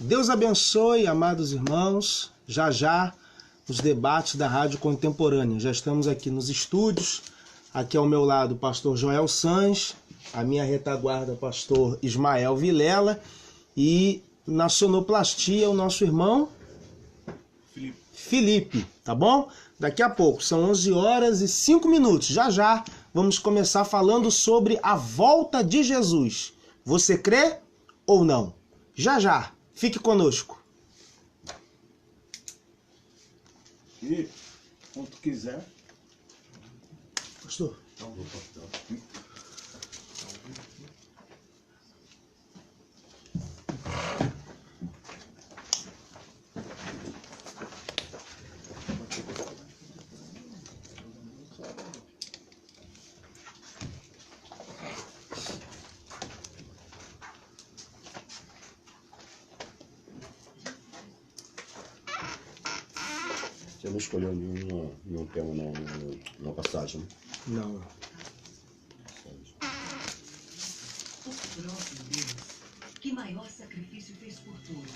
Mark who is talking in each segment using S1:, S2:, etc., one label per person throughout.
S1: Deus abençoe, amados irmãos. Já os debates da Rádio Contemporânea. Já estamos aqui nos estúdios. Aqui ao meu lado o pastor Joel Sanz, a minha retaguarda pastor Ismael Vilela e na sonoplastia o nosso irmão Felipe, tá bom? Daqui a pouco, são 11 horas e 5 minutos. Já vamos começar falando sobre a volta de Jesus. Você crê ou não? Já. Fique conosco.
S2: E quando tu quiser.
S1: Pastor.
S3: Você não escolheu nenhum tema, nenhuma passagem?
S1: Não.
S4: O próprio Deus, que maior sacrifício fez por todos,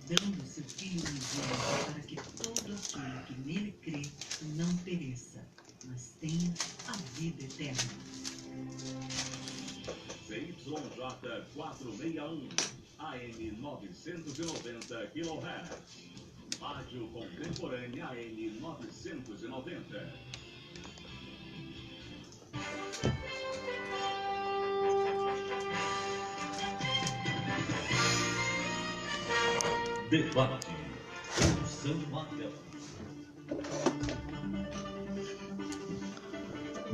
S4: dando seu Filho unigênito para que todo aquele que nele crê não pereça, mas tenha a vida eterna.
S5: CYJ 461, AM 990 kHz. Rádio Contemporânea AM 990. Debate com Samuel.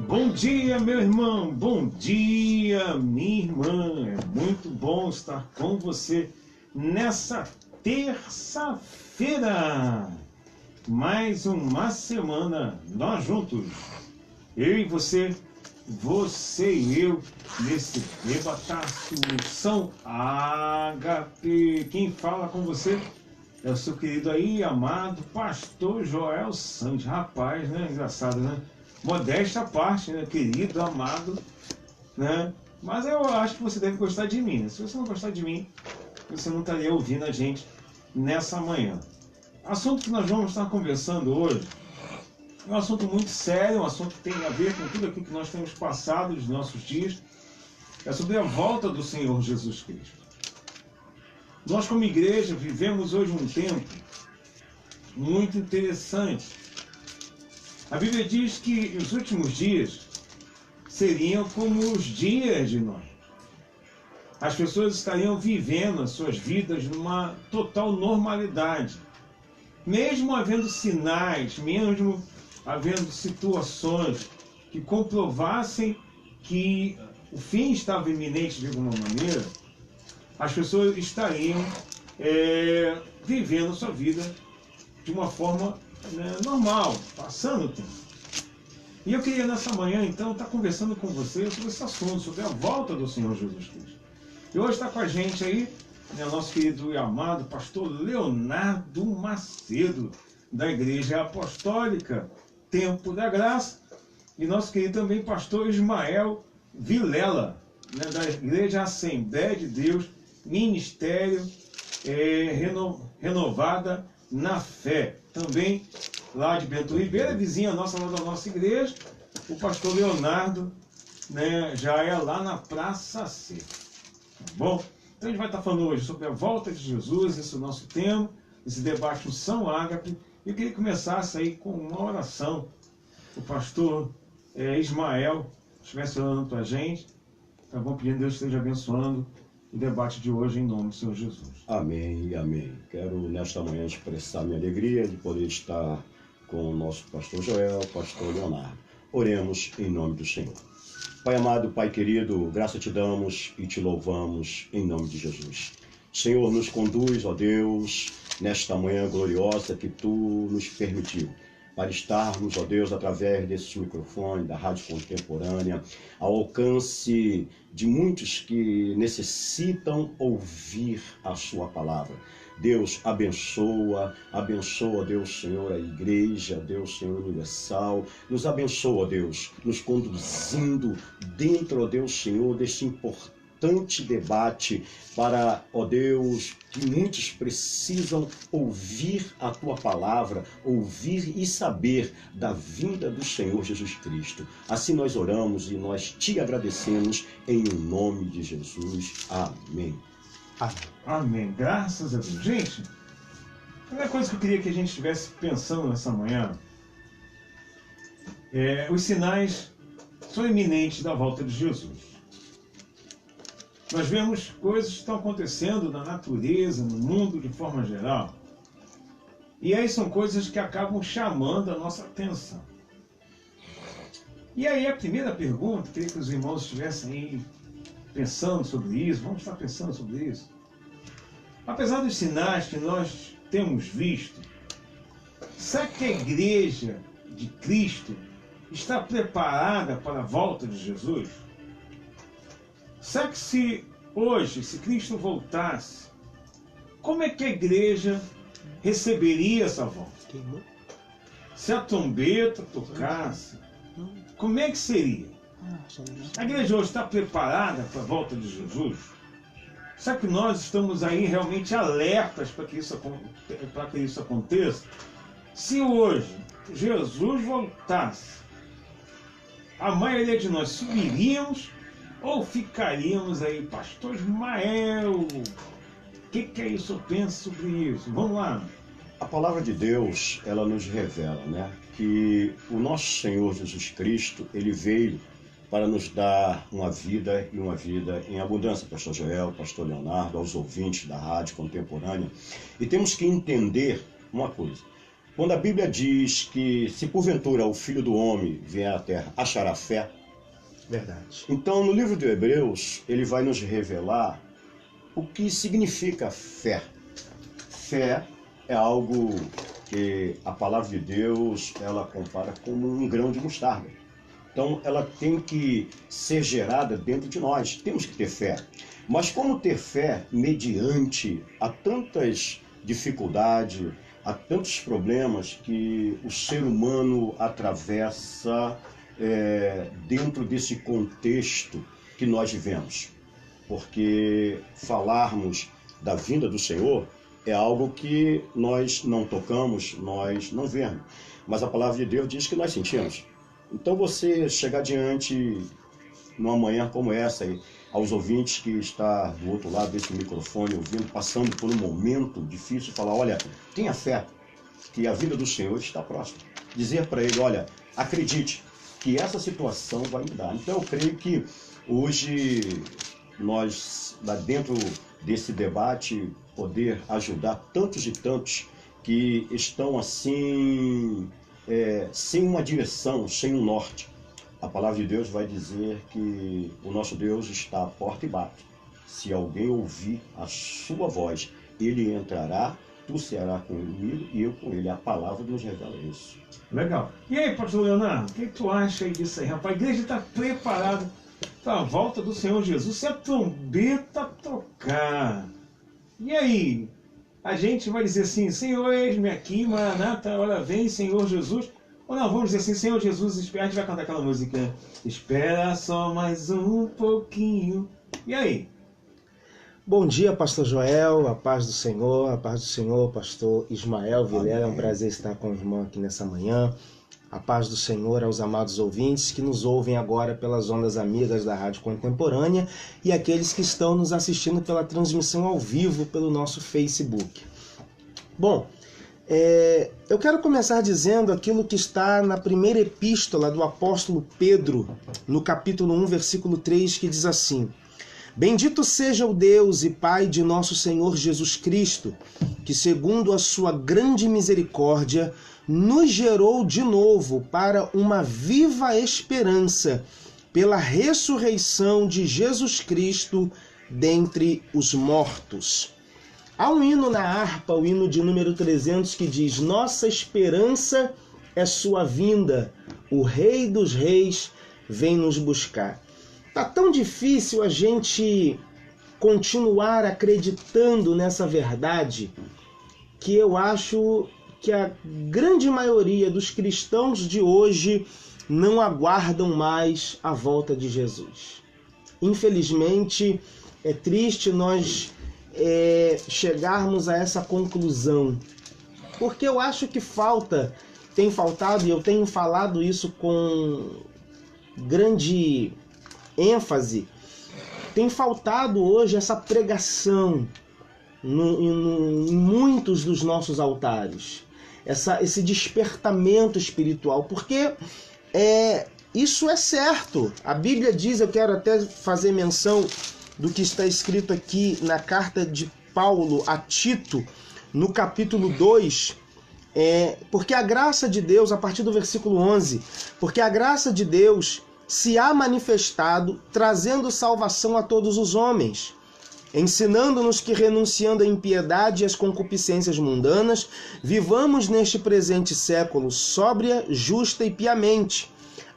S2: Bom dia, meu irmão. Bom dia, minha irmã. É muito bom estar com você nessa terça-feira. Mais uma semana, nós juntos. Eu e você e eu, nesse debataço São Ágape. Quem fala com você é o seu querido aí, amado pastor Joel Sanz. Rapaz, né? Engraçado, né? Modéstia à parte, né? Querido, amado, né? Mas eu acho que você deve gostar de mim, né? Se você não gostar de mim, você não estaria ouvindo a gente nessa manhã. O assunto que nós vamos estar conversando hoje é um assunto muito sério, um assunto que tem a ver com tudo aquilo que nós temos passado nos nossos dias. É sobre a volta do Senhor Jesus Cristo. Nós, como igreja, vivemos hoje um tempo muito interessante. A Bíblia diz que os últimos dias seriam como os dias de Noé. As pessoas estariam vivendo as suas vidas numa total normalidade. Mesmo havendo sinais, mesmo havendo situações que comprovassem que o fim estava iminente de alguma maneira, as pessoas estariam vivendo a sua vida de uma forma normal, passando o tempo. E eu queria nessa manhã, então, estar conversando com você sobre esse assunto, sobre a volta do Senhor Jesus Cristo. E hoje está com a gente aí, o nosso querido e amado pastor Leonardo Macedo, da Igreja Apostólica Tempo da Graça, e nosso querido também pastor Ismael Vilela, da Igreja Assembleia de Deus, Ministério Renovada na Fé. Também lá de Bento Ribeira, vizinha nossa, lá da nossa igreja, o pastor Leonardo, já é lá na Praça C. Tá bom? Então a gente vai estar falando hoje sobre a volta de Jesus, esse é o nosso tema, esse debate no São Ágape. Eu queria que começasse aí com uma oração. O pastor Ismael estivesse orando para a gente. Tá bom? Pedindo que Deus esteja abençoando o debate de hoje em nome do Senhor Jesus.
S3: Amém e amém. Quero nesta manhã expressar minha alegria de poder estar com o nosso pastor Joel, pastor Leonardo. Oremos em nome do Senhor. Pai amado, Pai querido, graça te damos e te louvamos em nome de Jesus. Senhor, nos conduz, ó Deus, nesta manhã gloriosa que Tu nos permitiu, para estarmos, ó Deus, através desse microfone da Rádio Contemporânea, ao alcance de muitos que necessitam ouvir a Sua palavra. Deus, abençoa, Deus, Senhor, a igreja, Deus, Senhor, universal. Nos abençoa, Deus, nos conduzindo dentro, ó Deus, Senhor, desse importante importante debate para, ó Deus, que muitos precisam ouvir a Tua palavra, ouvir e saber da vinda do Senhor Jesus Cristo. Assim nós oramos e nós Te agradecemos em nome de Jesus. Amém.
S2: Amém. Graças a Deus. Gente, a primeira coisa que eu queria que a gente estivesse pensando nessa manhã é os sinais são iminentes da volta de Jesus. Nós vemos coisas que estão acontecendo na natureza, no mundo de forma geral. E aí são coisas que acabam chamando a nossa atenção. E aí a primeira pergunta, queria que os irmãos estivessem aí pensando sobre isso, vamos estar pensando sobre isso. Apesar dos sinais que nós temos visto, será que a igreja de Cristo está preparada para a volta de Jesus? Será que se hoje, se Cristo voltasse, como é que a igreja receberia essa volta? Se a trombeta tocasse, como é que seria? A igreja hoje está preparada para a volta de Jesus? Será que nós estamos aí realmente alertas para que isso aconteça? Se hoje Jesus voltasse, a maioria de nós subiríamos ou ficaríamos aí? Pastor Ismael, o que é isso? Eu penso sobre isso. Vamos lá.
S3: A palavra de Deus, ela nos revela, né, que o nosso Senhor Jesus Cristo, ele veio para nos dar uma vida e uma vida em abundância. Pastor Joel, Pastor Leonardo, aos ouvintes da Rádio Contemporânea. E temos que entender uma coisa. Quando a Bíblia diz que se porventura o Filho do Homem vier à Terra, achará fé?
S1: Verdade.
S3: Então, no livro de Hebreus, ele vai nos revelar o que significa fé. Fé é algo que a palavra de Deus, ela compara como um grão de mostarda. Então, ela tem que ser gerada dentro de nós. Temos que ter fé. Mas como ter fé mediante a tantas dificuldades, a tantos problemas que o ser humano atravessa dentro desse contexto que nós vivemos? Porque falarmos da vinda do Senhor é algo que nós não tocamos, nós não vemos. Mas a palavra de Deus diz que nós sentimos. Então você chegar diante, numa manhã como essa, aí, aos ouvintes que está do outro lado desse microfone, ouvindo, passando por um momento difícil, falar, olha, tenha fé, que a vida do Senhor está próxima. Dizer para ele, olha, acredite que essa situação vai mudar. Então eu creio que hoje nós, lá dentro desse debate, poder ajudar tantos e tantos que estão assim, sem uma direção, sem um norte. A palavra de Deus vai dizer que o nosso Deus está à porta e bate. Se alguém ouvir a sua voz, ele entrará, tu serás comigo e eu com ele. A palavra nos revela isso.
S2: Legal. E aí, pastor Leonardo, o que tu acha aí disso aí, rapaz? A igreja está preparada para a volta do Senhor Jesus, se a trombeta tocar. E aí? A gente vai dizer assim, Senhor, eis-me aqui, Maranata, hora vem, Senhor Jesus. Ou não, vamos dizer assim, Senhor Jesus, espera. A gente vai cantar aquela música, espera só mais um pouquinho. E aí?
S1: Bom dia, pastor Joel, a paz do Senhor, pastor Ismael Vilela. É um prazer estar com o irmão aqui nessa manhã. A paz do Senhor aos amados ouvintes que nos ouvem agora pelas ondas amigas da Rádio Contemporânea e aqueles que estão nos assistindo pela transmissão ao vivo pelo nosso Facebook. Bom, eu quero começar dizendo aquilo que está na primeira epístola do apóstolo Pedro, no capítulo 1, versículo 3, que diz assim: Bendito seja o Deus e Pai de nosso Senhor Jesus Cristo, que segundo a sua grande misericórdia nos gerou de novo para uma viva esperança pela ressurreição de Jesus Cristo dentre os mortos. Há um hino na harpa, o hino de número 300, que diz: Nossa esperança é sua vinda, o Rei dos Reis vem nos buscar. Tá tão difícil a gente continuar acreditando nessa verdade que eu acho que a grande maioria dos cristãos de hoje não aguardam mais a volta de Jesus. infelizmente, é triste nós chegarmos a essa conclusão. Porque eu acho que tem faltado, e eu tenho falado isso com grande ênfase, tem faltado hoje essa pregação em muitos dos nossos altares, esse despertamento espiritual, porque isso é certo. A Bíblia diz, eu quero até fazer menção do que está escrito aqui na carta de Paulo a Tito, no capítulo 2, porque a graça de Deus, a partir do versículo 11, porque a graça de Deus se há manifestado, trazendo salvação a todos os homens, ensinando-nos que, renunciando à impiedade e às concupiscências mundanas, vivamos neste presente século sóbria, justa e piamente,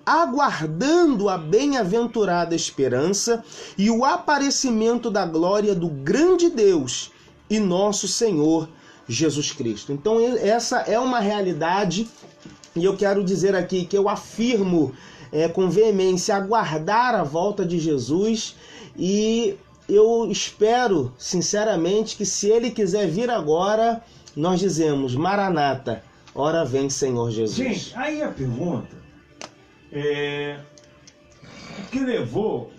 S1: aguardando a bem-aventurada esperança e o aparecimento da glória do grande Deus e nosso Senhor Jesus Cristo. Então essa é uma realidade, e eu quero dizer aqui que eu afirmo com veemência aguardar a volta de Jesus, e eu espero sinceramente que, se ele quiser vir agora, nós dizemos: Maranata, ora vem Senhor Jesus.
S2: Gente, aí a pergunta o que levou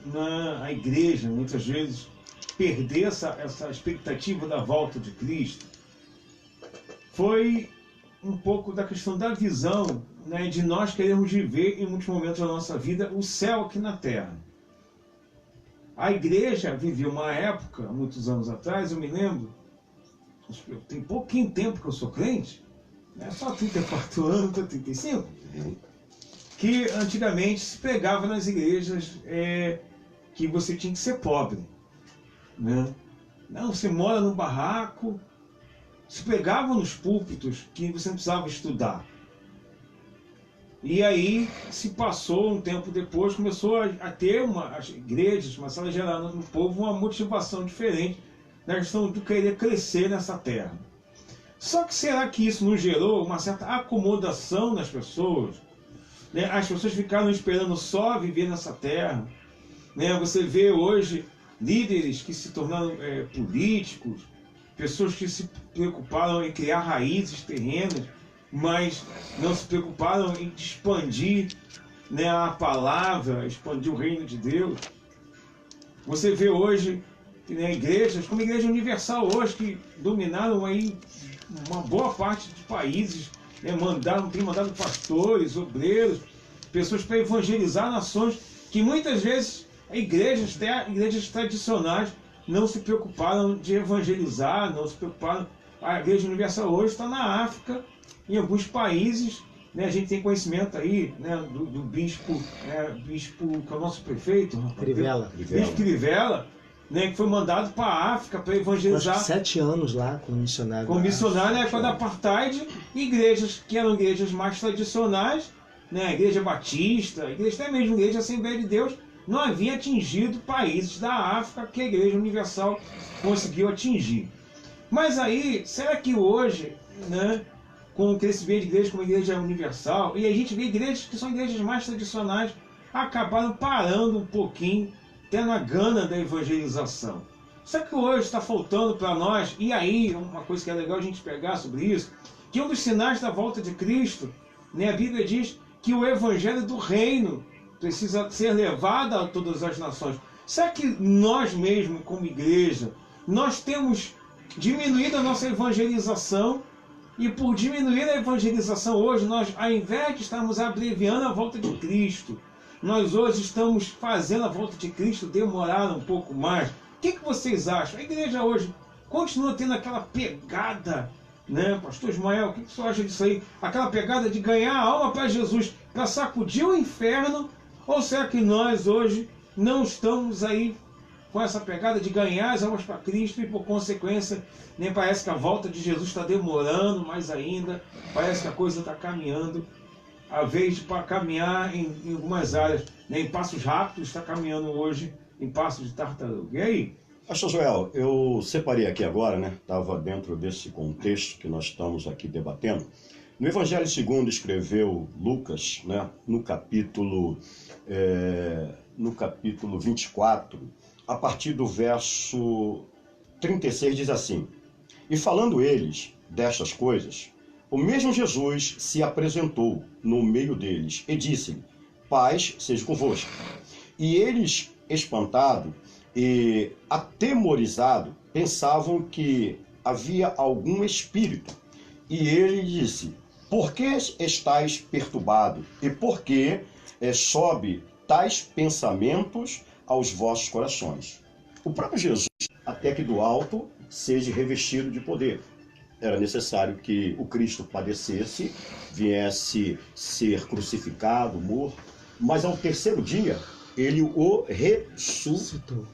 S2: a igreja muitas vezes perder essa expectativa da volta de Cristo foi um pouco da questão da visão, né, de nós queremos viver em muitos momentos da nossa vida o céu aqui na terra. A igreja vivia uma época, muitos anos atrás, eu me lembro, tem pouquinho tempo que eu sou crente, né, só 34 anos, 35, que antigamente se pregava nas igrejas que você tinha que ser pobre, né? Não, você mora num barraco. Se pregava nos púlpitos que você não precisava estudar. E aí se passou um tempo depois, começou a ter as igrejas, começaram a gerar no povo uma motivação diferente na questão de querer crescer nessa terra. Só que será que isso não gerou uma certa acomodação nas pessoas? Né? As pessoas ficaram esperando só viver nessa terra. Né? Você vê hoje líderes que se tornaram políticos, pessoas que se preocuparam em criar raízes terrenas, mas não se preocuparam em expandir, né, a palavra, expandir o reino de Deus. Você vê hoje, né, igrejas, como a Igreja Universal hoje, que dominaram aí uma boa parte dos países, né, tem mandado pastores, obreiros, pessoas para evangelizar nações que muitas vezes igrejas tradicionais não se preocuparam de evangelizar, não se preocuparam. A Igreja Universal hoje está na África, em alguns países, né, a gente tem conhecimento aí, né, do bispo, que é o nosso prefeito,
S1: Crivella.
S2: Bispo Crivella, né, que foi mandado para a África para evangelizar.
S1: Acho que 7 anos lá como missionário.
S2: Como missionário na época da apartheid, igrejas que eram igrejas mais tradicionais, né, a Igreja Batista, até mesmo a Igreja Assembleia de Deus, não havia atingido países da África que a Igreja Universal conseguiu atingir. Mas aí, será que hoje, né, com o crescimento de igrejas como a Igreja Universal, e a gente vê igrejas que são igrejas mais tradicionais, acabaram parando um pouquinho, tendo a gana da evangelização? Será que hoje está faltando para nós, e aí, uma coisa que é legal a gente pegar sobre isso, que um dos sinais da volta de Cristo, né, a Bíblia diz que o Evangelho do Reino precisa ser levado a todas as nações. Será que nós mesmos, como igreja, nós temos diminuído a nossa evangelização? E por diminuir a evangelização hoje, nós, ao invés de estarmos abreviando a volta de Cristo, nós hoje estamos fazendo a volta de Cristo demorar um pouco mais. O que vocês acham? A igreja hoje continua tendo aquela pegada, né, pastor Ismael, o que você acha disso aí? Aquela pegada de ganhar a alma para Jesus, para sacudir o inferno? Ou será que nós hoje não estamos aí com essa pegada de ganhar as almas para Cristo e, por consequência, nem parece que a volta de Jesus está demorando mais ainda, parece que a coisa está caminhando, a vez de caminhar em algumas áreas, né, em passos rápidos, está caminhando hoje em passos de tartaruga. E aí?
S3: Pastor Joel, eu separei aqui agora, né? Estava dentro desse contexto que nós estamos aqui debatendo. No Evangelho segundo escreveu Lucas, né? No capítulo no capítulo 24, a partir do verso 36, diz assim: E falando eles destas coisas, o mesmo Jesus se apresentou no meio deles e disse-lhe: Paz seja convosco. E eles, espantados e atemorizados, pensavam que havia algum espírito. E ele disse: Por que estáis perturbados? E por que sobe tais pensamentos aos vossos corações? O próprio Jesus, até que do alto, seja revestido de poder. Era necessário que o Cristo padecesse, viesse ser crucificado, morto, mas ao terceiro dia ele o ressuscitou.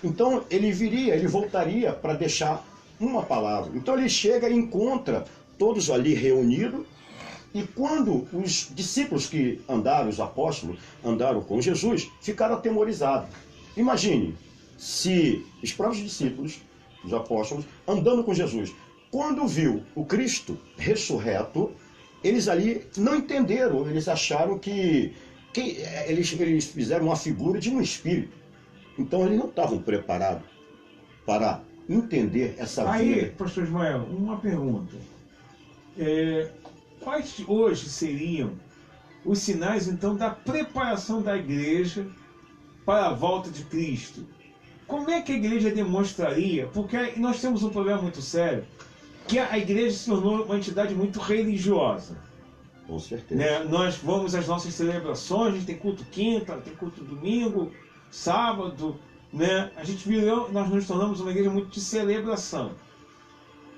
S3: Então ele viria, ele voltaria para deixar uma palavra. Então ele chega e encontra todos ali reunidos, e quando os discípulos que andaram, os apóstolos, andaram com Jesus, ficaram atemorizados. Imagine se os próprios discípulos, os apóstolos, andando com Jesus, quando viu o Cristo ressurreto, eles ali não entenderam, eles acharam que eles fizeram uma figura de um espírito. Então eles não estavam preparados para entender essa vida.
S2: Aí, pastor Ismael, uma pergunta. Quais hoje seriam os sinais, então, da preparação da igreja para a volta de Cristo? Como é que a igreja demonstraria? Porque nós temos um problema muito sério, que a igreja se tornou uma entidade muito religiosa.
S3: Com certeza.
S2: Né? Nós vamos às nossas celebrações, a gente tem culto quinta, tem culto domingo, sábado, né? Nós nos tornamos uma igreja muito de celebração.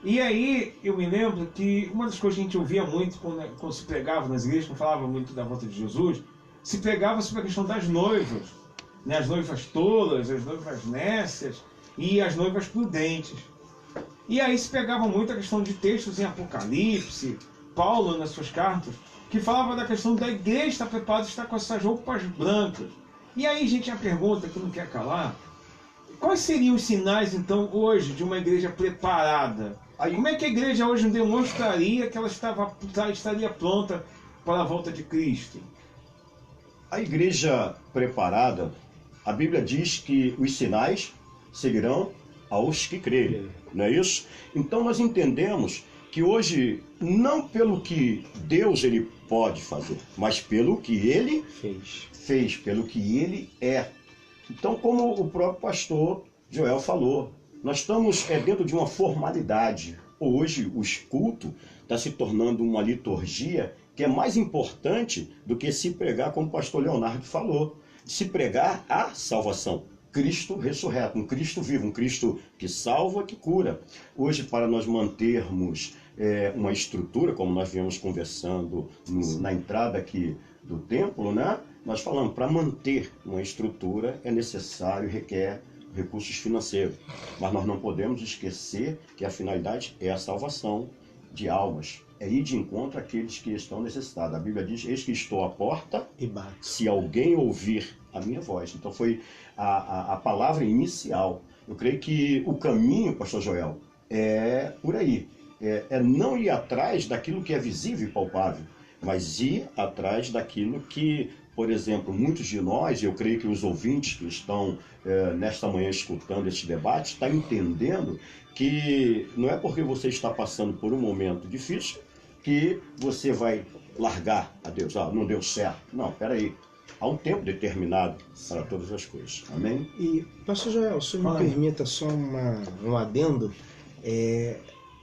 S2: E aí eu me lembro que uma das coisas que a gente ouvia muito quando se pregava nas igrejas, quando falava muito da volta de Jesus, se pregava sobre a questão das noivas, né? As noivas tolas, as noivas nécias e as noivas prudentes. E aí se pegava muito a questão de textos em Apocalipse, Paulo nas suas cartas, que falava da questão da igreja estar preparada, estar com essas roupas brancas. E aí, gente, a pergunta que não quer calar: quais seriam os sinais, então, hoje, de uma igreja preparada? Como é que a igreja hoje demonstraria que ela estaria pronta para a volta de Cristo?
S3: A igreja preparada, a Bíblia diz que os sinais seguirão aos que crerem, não é isso? Então nós entendemos que hoje, não pelo que Deus ele pode fazer, mas pelo que ele fez, pelo que ele é. Então, como o próprio pastor Joel falou, nós estamos dentro de uma formalidade. Hoje, o culto está se tornando uma liturgia que é mais importante do que se pregar, como o pastor Leonardo falou, se pregar a salvação. Cristo ressurreto, um Cristo vivo, um Cristo que salva, que cura. Hoje, para nós mantermos uma estrutura, como nós viemos conversando na entrada aqui do templo, né? Nós falamos, para manter uma estrutura é necessário, requer recursos financeiros. Mas nós não podemos esquecer que a finalidade é a salvação de almas. É ir de encontro àqueles que estão necessitados. A Bíblia diz: eis que estou à porta
S1: E bate.
S3: se alguém ouvir a minha voz. Então foi a palavra inicial. Eu creio que o caminho, pastor Joel, é por aí. É não ir atrás daquilo que é visível e palpável, mas ir atrás daquilo que, por exemplo, muitos de nós, eu creio que os ouvintes que estão nesta manhã escutando este debate, estão entendendo que não é porque você está passando por um momento difícil que você vai largar a Deus. Não deu certo. Não, peraí. Há um tempo determinado para todas as coisas. Amém?
S1: E, pastor Joel, se me permita só um adendo,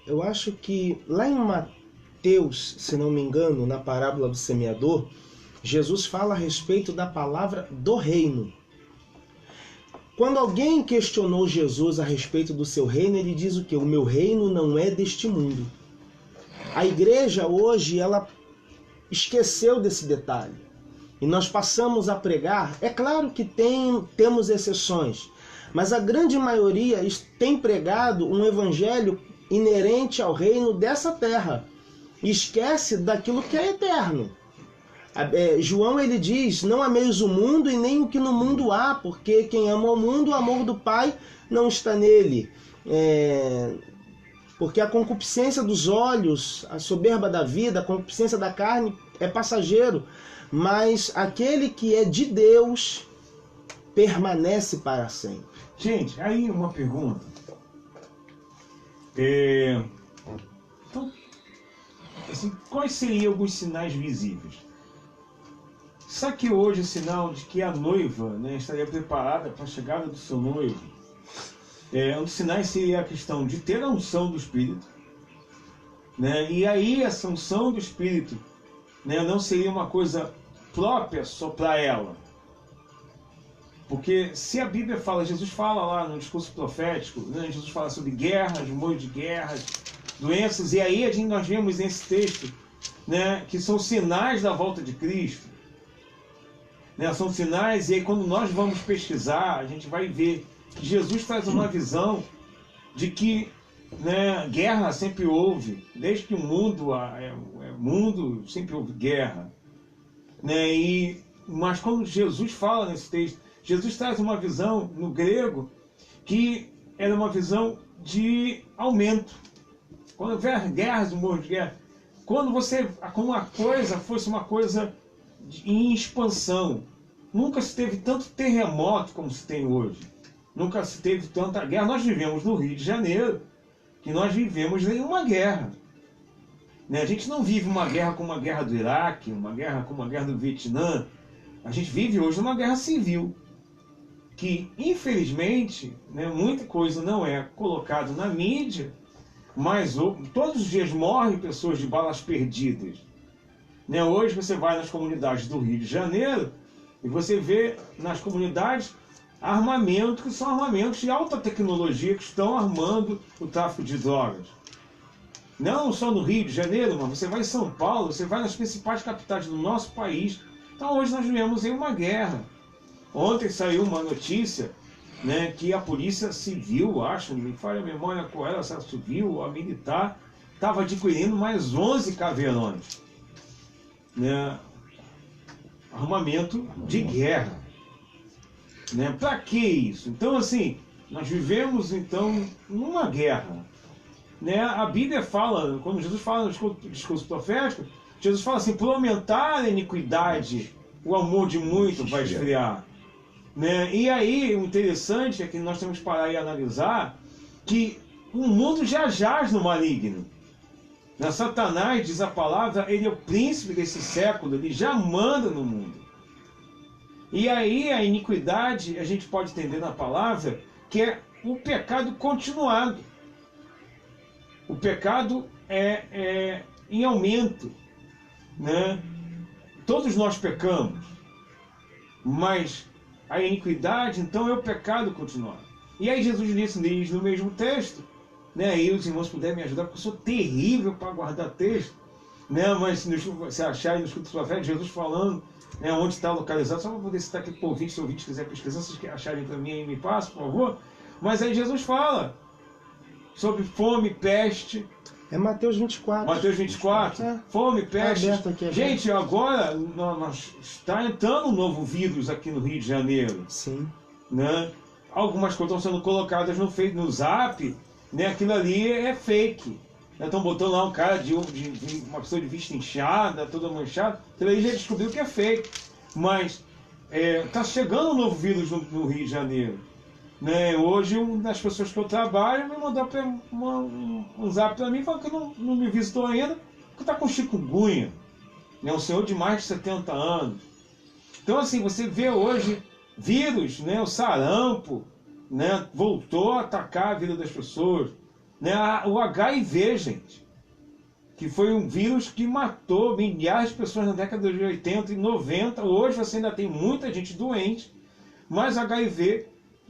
S1: eu acho que lá em Mateus, se não me engano, na parábola do semeador, Jesus fala a respeito da palavra do reino. Quando alguém questionou Jesus a respeito do seu reino, ele diz o quê? O meu reino não é deste mundo. A igreja hoje, ela esqueceu desse detalhe. E nós passamos a pregar, é claro que temos exceções, mas a grande maioria tem pregado um evangelho inerente ao reino dessa terra. E esquece daquilo que é eterno. João ele diz: não ameis o mundo e nem o que no mundo há, porque quem ama o mundo, o amor do Pai não está nele. Porque a concupiscência dos olhos, a soberba da vida, a concupiscência da carne é passageiro, mas aquele que é de Deus permanece para sempre.
S2: Gente, aí uma pergunta. Então, assim, quais seriam alguns sinais visíveis? Será que hoje o sinal de que a noiva, né, estaria preparada para a chegada do seu noivo? Um dos sinais seria a questão de ter a unção do Espírito, né? E aí essa unção do Espírito, né, não seria uma coisa própria só para ela. Porque se a Bíblia fala, Jesus fala lá no discurso profético, né, Jesus fala sobre guerras, rumores de guerras, doenças, e aí nós vemos nesse texto, né, que são sinais da volta de Cristo. Né, são sinais, e aí quando nós vamos pesquisar, a gente vai ver que Jesus traz uma visão de que, né, guerra sempre houve, desde que o mundo mundo, sempre houve guerra. Né, mas quando Jesus fala nesse texto, Jesus traz uma visão no grego que era uma visão de aumento. Quando houver guerras, rumores de guerra, quando uma coisa fosse uma coisa em expansão. Nunca se teve tanto terremoto como se tem hoje. Nunca se teve tanta guerra. Nós vivemos no Rio de Janeiro, que nós vivemos nenhuma guerra. Né? A gente não vive uma guerra como a guerra do Iraque, uma guerra como a guerra do Vietnã. A gente vive hoje uma guerra civil, que infelizmente, né, muita coisa não é colocada na mídia, mas todos os dias morrem pessoas de balas perdidas. Né? Hoje você vai nas comunidades do Rio de Janeiro e você vê nas comunidades armamentos que são armamentos de alta tecnologia que estão armando o tráfico de drogas. Não só no Rio de Janeiro, mas você vai em São Paulo, você vai nas principais capitais do nosso país. Então hoje nós vivemos em uma guerra. Ontem saiu uma notícia, né, que a polícia civil, acho, não me falha a memória qual era, se a civil, a militar, estava adquirindo mais 11 caveirões. Né, armamento de guerra. Né? Para que isso? Então, assim, nós vivemos, então, numa guerra. Né? A Bíblia fala, quando Jesus fala no discurso profético, Jesus fala assim, por aumentar a iniquidade, o amor de muito vai esfriar. Né? E aí, o interessante é que nós temos que parar e analisar que o mundo já jaz no maligno. Né? Satanás, diz a palavra, ele é o príncipe desse século, ele já manda no mundo. E aí a iniquidade, a gente pode entender na palavra, que é o pecado continuado. O pecado é em aumento. Né? Todos nós pecamos, mas a iniquidade, então, é o pecado continuado. E aí Jesus diz no mesmo texto, né? Aí os irmãos puderem me ajudar, porque eu sou terrível para guardar texto, né? Mas se acharem no escudo profético, Jesus falando, né, onde está localizado, só para poder citar aqui para o ouvinte, se o ouvinte quiser pesquisar, se vocês acharem para mim aí, me passem, por favor. Mas aí Jesus fala sobre fome, peste.
S1: É Mateus 24.
S2: Mateus 24.
S1: É.
S2: Fome, peste.
S1: Aqui,
S2: gente, agora está entrando um novo vírus aqui no Rio de Janeiro.
S1: Sim.
S2: Né? Algumas coisas estão sendo colocadas no Zap, né? Aquilo ali é fake. Estão botando lá um cara uma pessoa de vista inchada, toda manchada. Aquilo aí já descobriu que é fake. Mas está chegando um novo vírus no Rio de Janeiro. Né? Hoje, uma das pessoas que eu trabalho me mandou um zap para mim falando que não me visitou ainda, que está com chikungunya. É um senhor de mais de 70 anos. Então, assim, você vê hoje vírus, né? O sarampo, né? Voltou a atacar a vida das pessoas. Né? O HIV, gente, que foi um vírus que matou milhares de pessoas na década de 80 e 90. Hoje você ainda tem muita gente doente, mas o HIV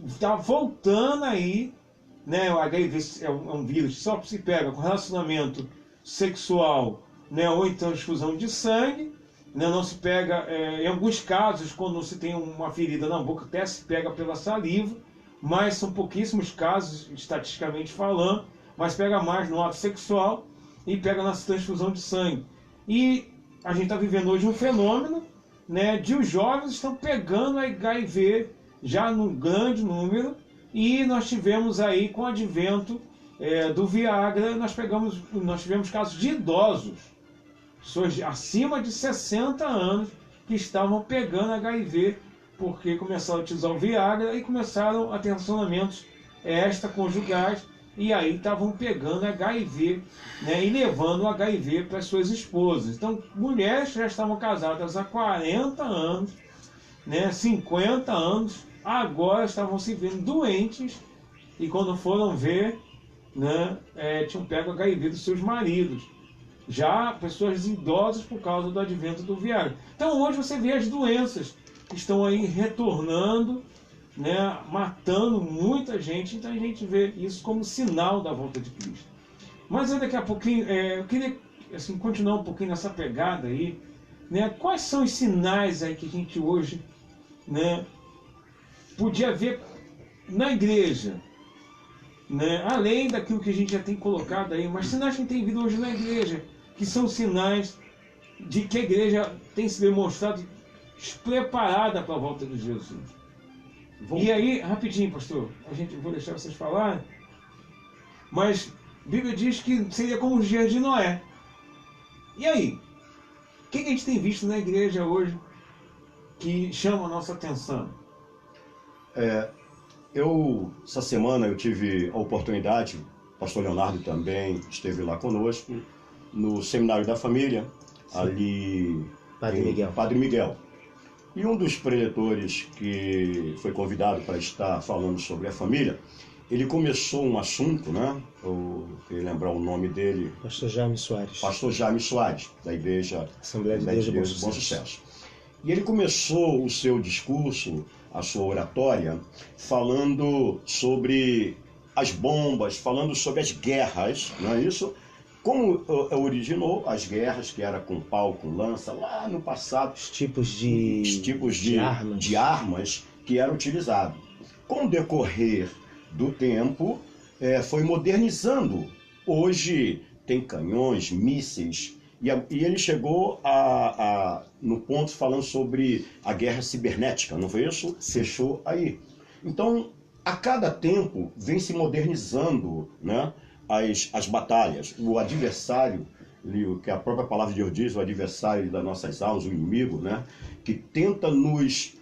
S2: está voltando aí, né? O HIV é um vírus que só se pega com relacionamento sexual, né? Ou então transfusão de sangue, né? Não se pega, em alguns casos, quando se tem uma ferida na boca, até se pega pela saliva, mas são pouquíssimos casos, estatisticamente falando, mas pega mais no ato sexual e pega na transfusão de sangue. E a gente está vivendo hoje um fenômeno, né? De os jovens estão pegando HIV já num grande número, e nós tivemos aí com o advento do Viagra, nós tivemos casos de idosos, pessoas acima de 60 anos, que estavam pegando HIV porque começaram a utilizar o Viagra e começaram a ter relacionamentos extraconjugais, e aí estavam pegando HIV, né, e levando o HIV para as suas esposas. Então, mulheres que já estavam casadas há 40 anos, né, 50 anos, agora estavam se vendo doentes, e quando foram ver, né, tinham pego HIV dos seus maridos. Já pessoas idosas por causa do advento do Viagra. Então hoje você vê as doenças que estão aí retornando, né, matando muita gente. Então a gente vê isso como sinal da volta de Cristo. Mas daqui a pouquinho, eu queria assim, continuar um pouquinho nessa pegada aí, né? Quais são os sinais aí que a gente hoje, né, podia ver na igreja, né? Além daquilo que a gente já tem colocado aí, mas sinais que tem vindo hoje na igreja, que são sinais de que a igreja tem se demonstrado preparada para a volta de Jesus. E aí, rapidinho, pastor, vou deixar vocês falarem, mas a Bíblia diz que seria como os dias de Noé. E aí? O que a gente tem visto na igreja hoje que chama a nossa atenção?
S3: Essa semana eu tive a oportunidade, o pastor Leonardo também esteve lá conosco, no Seminário da Família, sim, ali Padre Miguel. E um dos preletores que foi convidado para estar falando sobre a família, ele começou um assunto, né? Eu queria lembrar o nome dele.
S1: Pastor Jaime Soares.
S3: Pastor Jaime Soares, da Igreja
S1: Assembleia de Deus de
S3: Bom Sucesso. E ele começou o seu discurso, a sua oratória, falando sobre as bombas, falando sobre as guerras, não é isso? Como originou as guerras, que era com pau, com lança, lá no passado.
S1: Os tipos de
S3: armas que eram utilizados. Com o decorrer do tempo, foi modernizando. Hoje tem canhões, mísseis, e ele chegou no ponto falando sobre a guerra cibernética, não foi isso? Fechou aí. Então, a cada tempo vem se modernizando, né, as batalhas. O adversário, que a própria palavra de Deus diz, o adversário das nossas almas, o inimigo, né, que tenta nos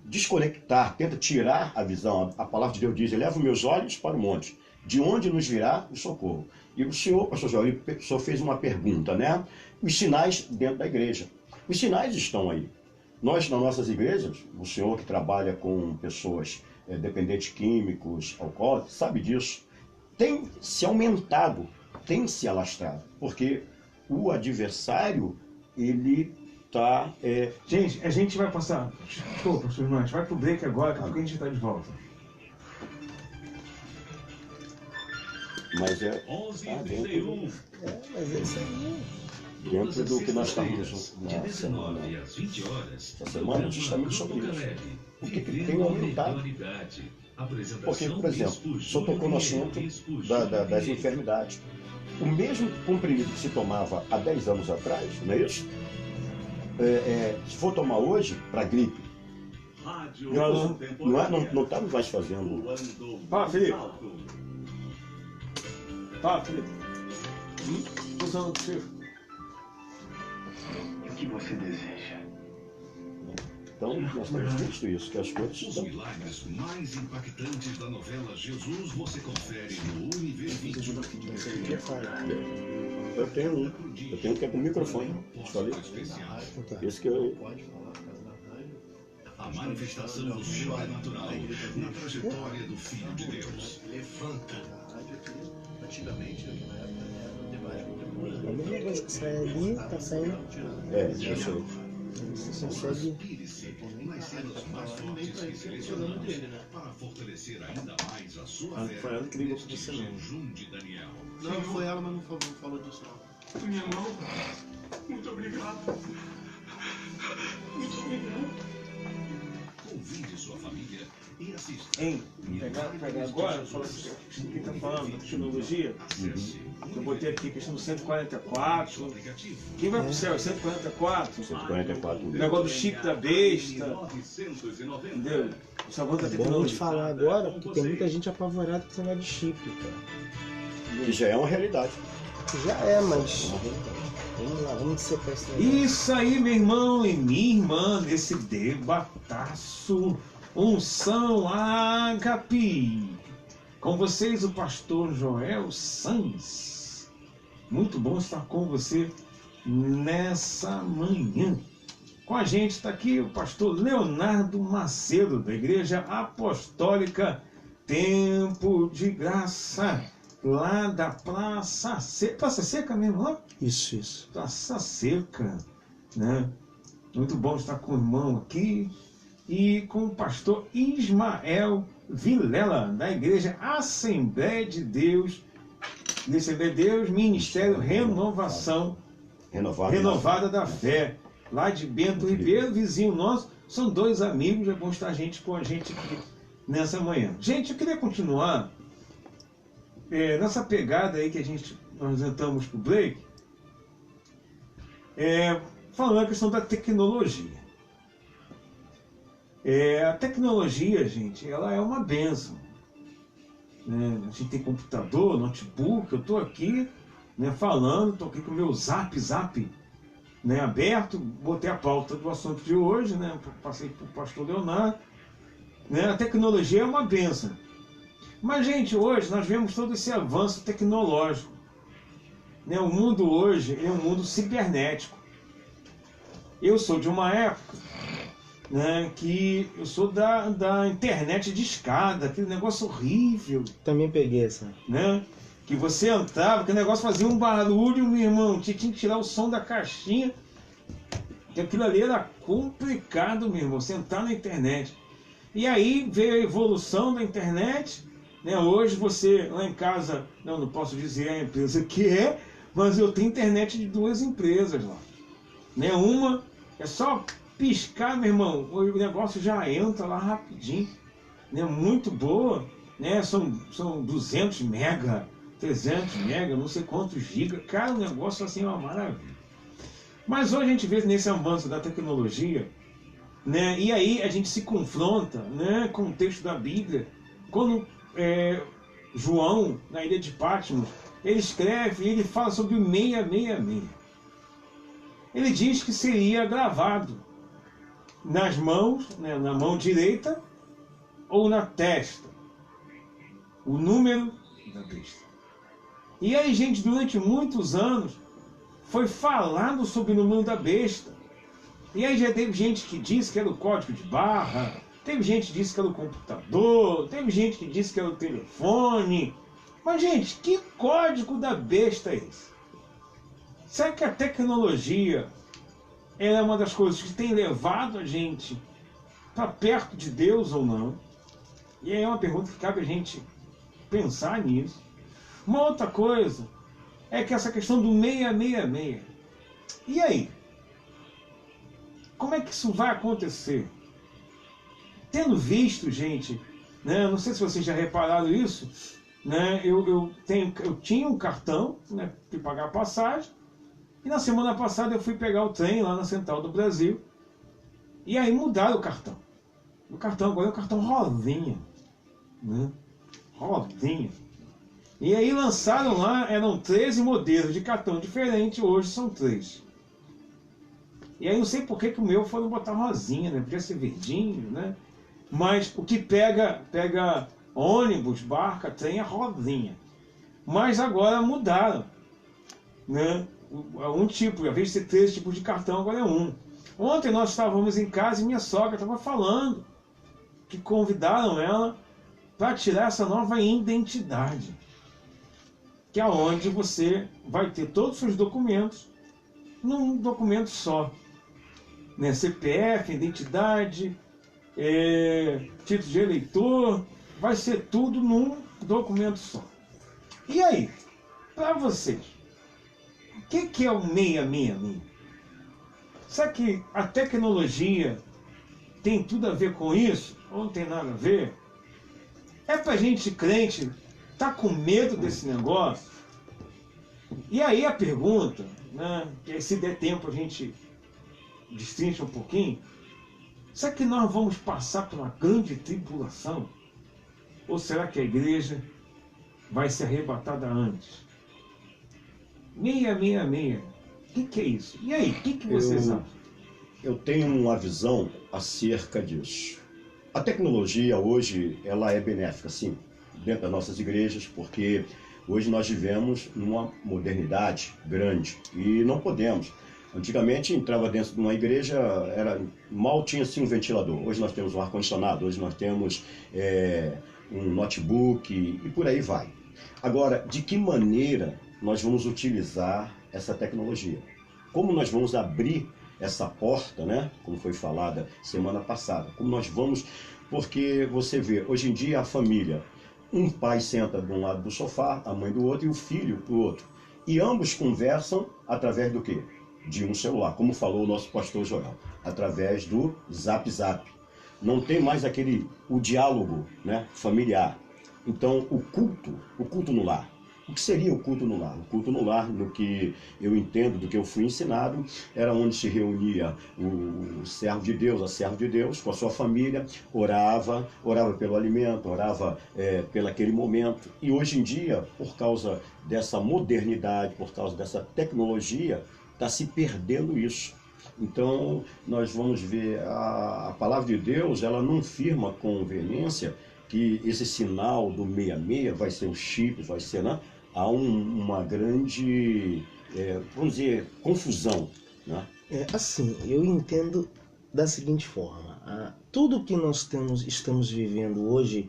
S3: desconectar, tenta tirar a visão. A palavra de Deus diz: eleva os meus olhos para o monte, de onde nos virá o socorro. E o senhor, pastor Joel, o senhor fez uma pergunta, né? Os sinais dentro da igreja. Os sinais estão aí. Nós, nas nossas igrejas, o senhor que trabalha com pessoas dependentes químicos, alcoólicos, sabe disso. Tem se aumentado, tem se alastrado, porque o adversário, ele está...
S2: Gente, a gente vai passar... Desculpa, pastor João, a gente vai pro break agora, daqui a pouco a gente está de volta.
S3: Mas
S5: 11h31.
S1: Mas é isso aí.
S3: Dentro do que nós estamos
S5: de 19 às 20 horas.
S3: Essa semana, justamente sobre isso. O que tem aumentado? Porque, por exemplo, só tocou no assunto das enfermidades. O mesmo comprimido que se tomava há 10 anos atrás, não é isso? Se for tomar hoje, para gripe, não estamos mais fazendo.
S2: Fala, Felipe. Fala, Felipe. Usando o seu.
S6: O que você deseja?
S3: Então, nós temos visto isso, que as coisas
S5: Os
S3: estão...
S5: milagres mais impactantes da novela Jesus você confere no Univer 20.
S3: Eu tenho que é com o microfone. Te falei? Esse que eu...
S5: A manifestação do sobrenatural na trajetória do Filho de Deus.
S6: Levanta. Antigamente, naquela época, era um debate
S1: A mesma coisa que sai ali, tá saindo.
S3: Eu sei.
S1: Você consegue.
S5: Inspire-se nas cenas mais fortes que selecionamos para fortalecer ainda mais a sua fé.
S6: foi ela que ligou pra você, não.
S5: Jejum de Daniel.
S6: Não, foi ela, mas não falou disso, não.
S5: Minha mão. Muito obrigado. Muito obrigado. Convide sua família e assista.
S2: Hein? Pegar agora, fala assim, quem está falando da tecnologia, eu botei aqui questão do 144. Quem vai pro céu? 144?
S3: 144.
S2: O negócio do chip da besta.
S5: 990.
S2: Entendeu? O sabor da
S1: É bom te
S2: tecnologia.
S1: falar agora, porque tem muita gente apavorada com esse negócio de chip, cara.
S3: E já é uma realidade.
S1: Já é,
S3: É
S1: mas
S3: uma realidade.
S1: vamos lá, vamos dissecar esse negócio.
S2: Isso aí, meu irmão e minha irmã, nesse debataço, unção ágape. Com vocês, o pastor Joel Sanz. Muito bom estar com você nessa manhã. Com a gente está aqui o pastor Leonardo Macedo, da Igreja Apostólica Tempo de Graça, lá da Praça Seca. Praça Seca mesmo, ó?
S1: Isso.
S2: Praça Seca, né? Muito bom estar com o irmão aqui e com o pastor Ismael Vilela, da Igreja Assembleia de Deus, Ministério Renovação Renovada da Fé, lá de Bento Ribeiro, vizinho nosso. São dois amigos, é bom estar com a gente aqui nessa manhã. Gente, eu queria continuar nessa pegada aí que nós entramos para o Blake, falando a questão da tecnologia. A tecnologia, gente, ela é uma bênção. Né? A gente tem computador, notebook, eu estou aqui, né, falando, estou aqui com o meu zap, né, aberto, botei a pauta do assunto de hoje, né, passei para o pastor Leonardo. Né? A tecnologia é uma bênção. Mas, gente, hoje nós vemos todo esse avanço tecnológico. Né? O mundo hoje é um mundo cibernético. Eu sou de uma época, né, que eu sou da internet de escada, aquele negócio horrível.
S1: Também peguei essa.
S2: Né? Que você entrava, que o negócio fazia um barulho, meu irmão, tinha que tirar o som da caixinha. Que aquilo ali era complicado, meu irmão, você entrar na internet. E aí veio a evolução da internet, né? Hoje você, lá em casa, não posso dizer a empresa que é, mas eu tenho internet de duas empresas lá. Né? Uma é só piscar, meu irmão, o negócio já entra lá rapidinho. Né? Muito boa, né? São 200 mega, 300 mega, não sei quantos gigas. Cara, o negócio assim é uma maravilha. Mas hoje a gente vê nesse avanço da tecnologia, né? E aí a gente se confronta, né, com o texto da Bíblia. Quando João, na ilha de Patmos, ele escreve e ele fala sobre o 666. Ele diz que seria gravado nas mãos, né, na mão direita ou na testa, o número da besta. E aí, gente, durante muitos anos foi falado sobre o número da besta. E aí já teve gente que disse que era o código de barra, teve gente que disse que era o computador, teve gente que disse que era o telefone. Mas, gente, que código da besta é esse? Será que a tecnologia é uma das coisas que tem levado a gente para perto de Deus ou não? E aí é uma pergunta que cabe a gente pensar nisso. Uma outra coisa é que essa questão do 666. E aí? Como é que isso vai acontecer? Tendo visto, gente, né, não sei se vocês já repararam isso, né, eu tinha um cartão, né, de pagar a passagem, e na semana passada eu fui pegar o trem lá na Central do Brasil, e aí mudaram o cartão. O cartão agora é o cartão rosinha. Né? Rosinha. E aí lançaram lá, eram 13 modelos de cartão diferente, hoje são 3. E aí não sei por que o meu foram botar rosinha, né? Podia ser verdinho, né? Mas o que pega ônibus, barca, trem é rosinha. Mas agora mudaram, né? Um tipo, ao invés de ser 3 tipos de cartão, agora é um. Ontem nós estávamos em casa e minha sogra estava falando que convidaram ela para tirar essa nova identidade, que é onde você vai ter todos os seus documentos num documento só. Né? CPF, identidade, título de eleitor, vai ser tudo num documento só. E aí, para vocês, o que é o 666? Será que a tecnologia tem tudo a ver com isso? Ou não tem nada a ver? É pra gente crente tá com medo desse negócio? E aí a pergunta, né, que se der tempo a gente destrincha um pouquinho, será que nós vamos passar por uma grande tribulação? Ou será que a igreja vai ser arrebatada antes. 666. O que é isso? E aí, o que vocês acham?
S3: Eu tenho uma visão acerca disso. A tecnologia hoje, ela é benéfica, sim, dentro das nossas igrejas, porque hoje nós vivemos numa modernidade grande e não podemos. Antigamente entrava dentro de uma igreja, mal tinha assim um ventilador. Hoje nós temos um ar-condicionado, hoje nós temos um notebook e por aí vai. Agora, de que maneira nós vamos utilizar essa tecnologia? Como nós vamos abrir essa porta, né? Como foi falada semana passada. Como nós vamos... Porque você vê, hoje em dia a família, um pai senta de um lado do sofá, a mãe do outro e o filho do outro. E ambos conversam através do quê? De um celular, como falou o nosso pastor Joel, através do Zap Zap. Não tem mais o diálogo, né, familiar. Então, o culto no lar. O que seria o culto no lar? O culto no lar, no que eu entendo, do que eu fui ensinado, era onde se reunia o servo de Deus, a serva de Deus, com a sua família, orava pelo alimento, orava pelo aquele momento. E hoje em dia, por causa dessa modernidade, por causa dessa tecnologia, está se perdendo isso. Então, nós vamos ver, a palavra de Deus, ela não firma com veemência que esse sinal do 66 vai ser o chip, vai ser, né? Há uma grande, vamos dizer, confusão, né?
S1: Assim, eu entendo da seguinte forma. Tudo que nós estamos vivendo hoje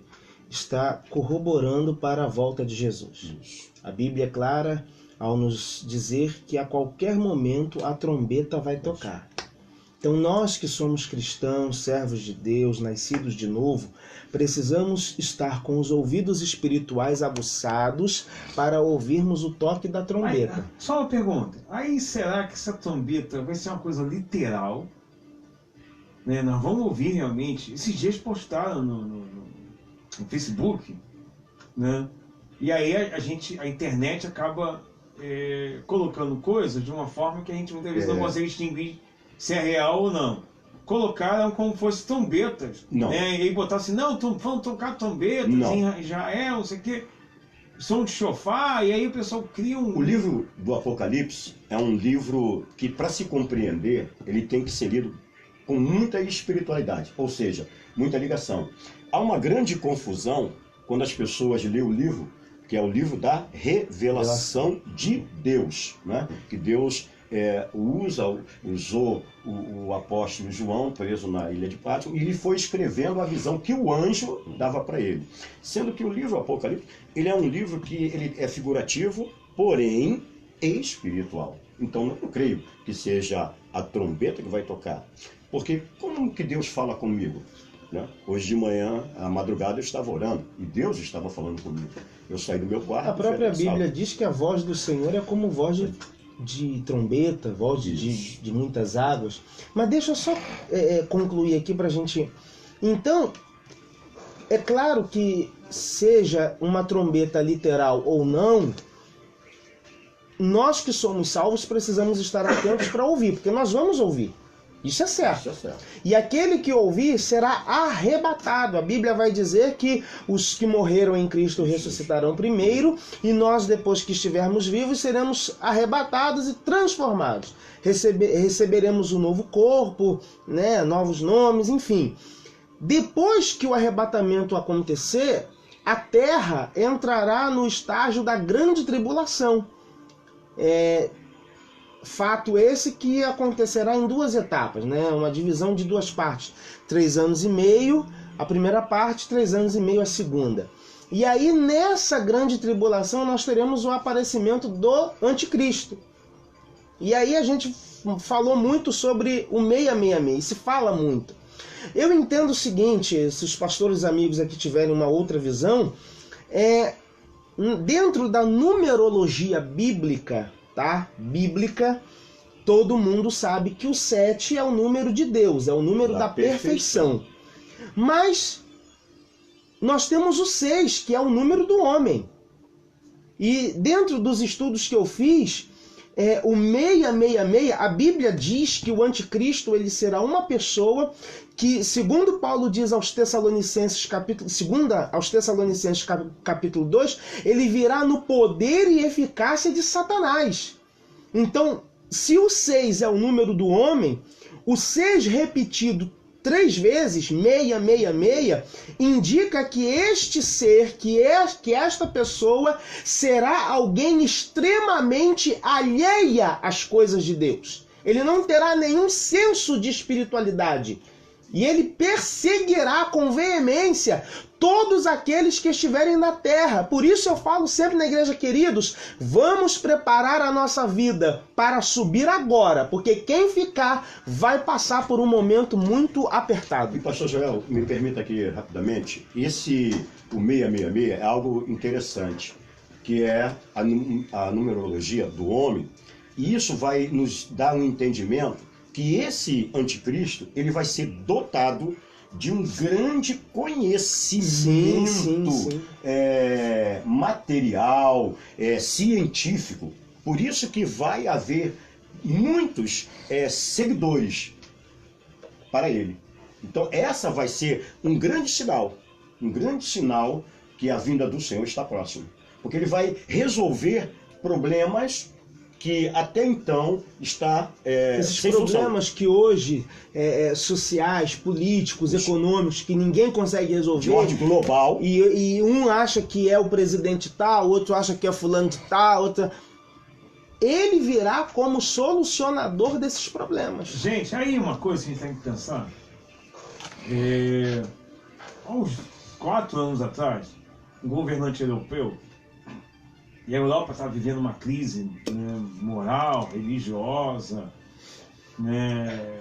S1: está corroborando para a volta de Jesus.
S3: Isso.
S1: A Bíblia é clara ao nos dizer que a qualquer momento a trombeta vai tocar. Então nós que somos cristãos, servos de Deus, nascidos de novo, precisamos estar com os ouvidos espirituais aguçados para ouvirmos o toque da trombeta.
S2: Só uma pergunta, aí será que essa trombeta vai ser uma coisa literal? Né? Nós vamos ouvir realmente, esses dias postaram no Facebook, né? E aí a internet acaba colocando coisas de uma forma que a gente muitas vezes não consegue distinguir se é real ou não. Colocaram como fosse trombetas.
S3: Não.
S2: Né? E aí botaram assim, não, vão tocar trombetas em Israel, não sei o quê, som de chofar, e aí o pessoal cria um...
S3: O livro do Apocalipse é um livro que, para se compreender, ele tem que ser lido com muita espiritualidade, ou seja, muita ligação. Há uma grande confusão quando as pessoas lêem o livro, que é o livro da revelação de Deus, né? Que Deus usou o apóstolo João, preso na ilha de Pátimo, e ele foi escrevendo a visão que o anjo dava para ele. Sendo que o livro Apocalipse, ele é um livro que ele é figurativo, porém espiritual. Então eu creio que seja a trombeta que vai tocar. Porque como que Deus fala comigo? Né? Hoje de manhã, à madrugada, eu estava orando e Deus estava falando comigo. Eu saí do meu quarto.
S1: A própria Bíblia diz que a voz do Senhor é como voz de trombeta, voz de muitas águas. Mas deixa eu só concluir aqui para a gente... Então, é claro que seja uma trombeta literal ou não, nós que somos salvos precisamos estar atentos para ouvir, porque nós vamos ouvir. Isso é certo. E aquele que ouvir será arrebatado. A Bíblia vai dizer que os que morreram em Cristo ressuscitarão primeiro e nós, depois que estivermos vivos, seremos arrebatados e transformados. Receberemos um novo corpo, né, novos nomes, enfim. Depois que o arrebatamento acontecer, a terra entrará no estágio da grande tribulação. Fato esse que acontecerá em duas etapas, né? Uma divisão de duas partes. 3 anos e meio a primeira parte, 3 anos e meio a segunda. E aí nessa grande tribulação nós teremos o aparecimento do anticristo. E aí a gente falou muito sobre o 666, se fala muito. Eu entendo o seguinte, se os pastores amigos aqui tiverem uma outra visão, dentro da numerologia bíblica, tá? Bíblica, todo mundo sabe que o 7 é o número de Deus, é o número da perfeição. Mas nós temos o 6, que é o número do homem. E dentro dos estudos que eu fiz, o 666, a Bíblia diz que o anticristo ele será uma pessoa que, segundo Paulo diz aos Tessalonicenses, capítulo 2, ele virá no poder e eficácia de Satanás. Então, se o 6 é o número do homem, o 6 repetido 3 vezes, 666, indica que este ser, que esta pessoa será alguém extremamente alheia às coisas de Deus. Ele não terá nenhum senso de espiritualidade. E ele perseguirá com veemência todos aqueles que estiverem na terra. Por isso eu falo sempre na igreja, queridos, vamos preparar a nossa vida para subir agora, porque quem ficar vai passar por um momento muito apertado.
S3: E pastor Joel, me permita aqui rapidamente, o 666 é algo interessante, que é a numerologia do homem, e isso vai nos dar um entendimento que esse anticristo ele vai ser dotado de um grande conhecimento
S1: sim.
S3: material, científico. Por isso que vai haver muitos seguidores para ele. Então essa vai ser um grande sinal que a vinda do Senhor está próxima. Porque ele vai resolver problemas que até então está
S1: esses
S3: sem
S1: problemas
S3: solução.
S1: que hoje sociais, políticos, econômicos, que ninguém consegue resolver.
S3: De ordem global.
S1: E um acha que é o presidente tal, outro acha que é fulano de tal, outro... Ele virá como solucionador desses problemas.
S2: Gente, aí uma coisa que a gente tem que pensar. Há uns 4 anos atrás, um governante europeu, e a Europa está vivendo uma crise, né, moral, religiosa, né,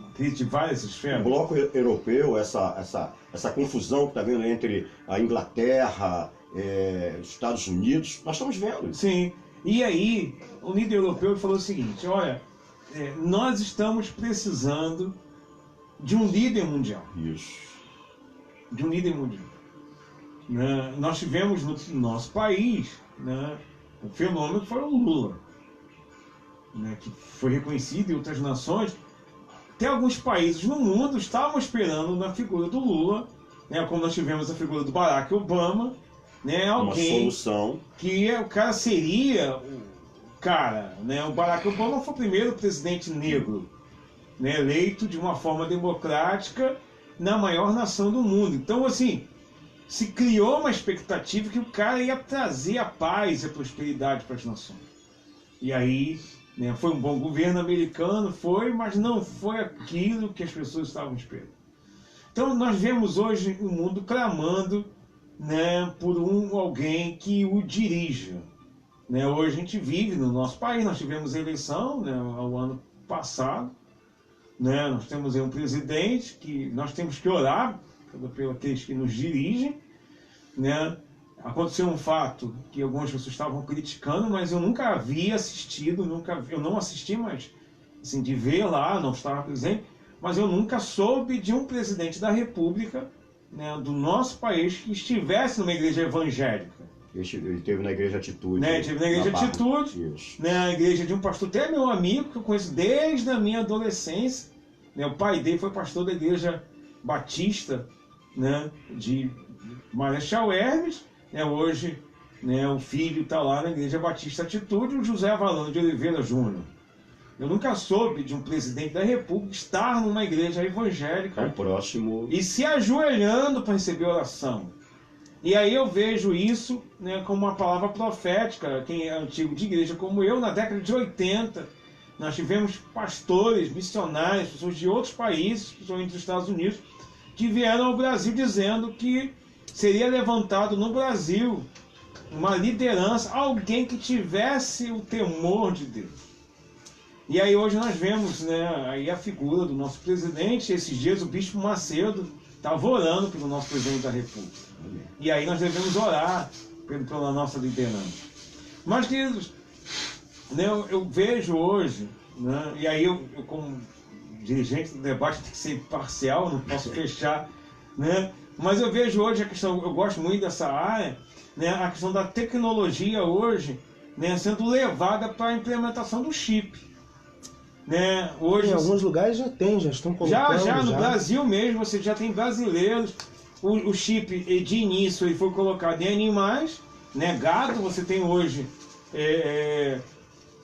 S2: uma crise de várias
S3: O
S2: esferas.
S3: bloco europeu, essa confusão que está vendo entre a Inglaterra, os Estados Unidos, nós estamos vendo.
S2: Sim. E aí, o líder europeu falou o seguinte: olha, nós estamos precisando de um líder mundial.
S3: Isso.
S2: De um líder mundial. Né? Nós tivemos no nosso país, né, o fenômeno que foi o Lula, né, que foi reconhecido em outras nações. Até alguns países no mundo estavam esperando na figura do Lula, né, como nós tivemos a figura do Barack Obama, né, alguém
S3: uma solução
S2: que o cara seria o cara, né? O Barack Obama foi o primeiro presidente negro, né, eleito de uma forma democrática na maior nação do mundo. Então, assim, se criou uma expectativa que o cara ia trazer a paz e a prosperidade para as nações. E aí, né, foi um bom governo americano, mas não foi aquilo que as pessoas estavam esperando. Então nós vemos hoje o mundo clamando, né, por alguém que o dirija. Né? Hoje a gente vive no nosso país, nós tivemos a eleição, né, ao ano passado, né, nós temos aí um presidente que nós temos que orar pelos aqueles que nos dirigem, né? Aconteceu um fato que algumas pessoas estavam criticando, mas eu nunca havia assistido, eu não assisti, mas assim, de ver lá, não estava presente, mas eu nunca soube de um presidente da República, né, do nosso país que estivesse numa igreja evangélica.
S3: Ele teve na igreja Atitude.
S2: Né, teve na igreja Atitude, né, a igreja de um pastor, até meu amigo, que eu conheço desde a minha adolescência. Né, o pai dele foi pastor da igreja Batista, né, de Marechal Hermes. Né, hoje, né, o filho está lá na igreja Batista Atitude, o José Avalano de Oliveira Júnior. Eu nunca soube de um presidente da República estar numa igreja evangélica
S3: próximo
S2: e se ajoelhando para receber oração. E aí eu vejo isso, né, como uma palavra profética. Quem é antigo de igreja como eu, na década de 80, nós tivemos pastores, missionários, pessoas de outros países, principalmente dos Estados Unidos, que vieram ao Brasil dizendo que seria levantado no Brasil uma liderança, alguém que tivesse o temor de Deus. E aí hoje nós vemos, né, aí a figura do nosso presidente. Esses dias o Bispo Macedo estava orando pelo nosso presidente da República. E aí nós devemos orar pela nossa liderança. Mas, queridos, né, eu vejo hoje, né, e aí eu como dirigente do debate tem que ser imparcial, não posso fechar, né, mas eu vejo hoje a questão, eu gosto muito dessa área, né, a questão da tecnologia hoje, né, sendo levada para a implementação do chip. Né? Hoje,
S1: Em alguns lugares já estão colocando.
S2: já no Brasil mesmo, você já tem brasileiros. O chip de início ele foi colocado em animais, né? Gado, você tem hoje.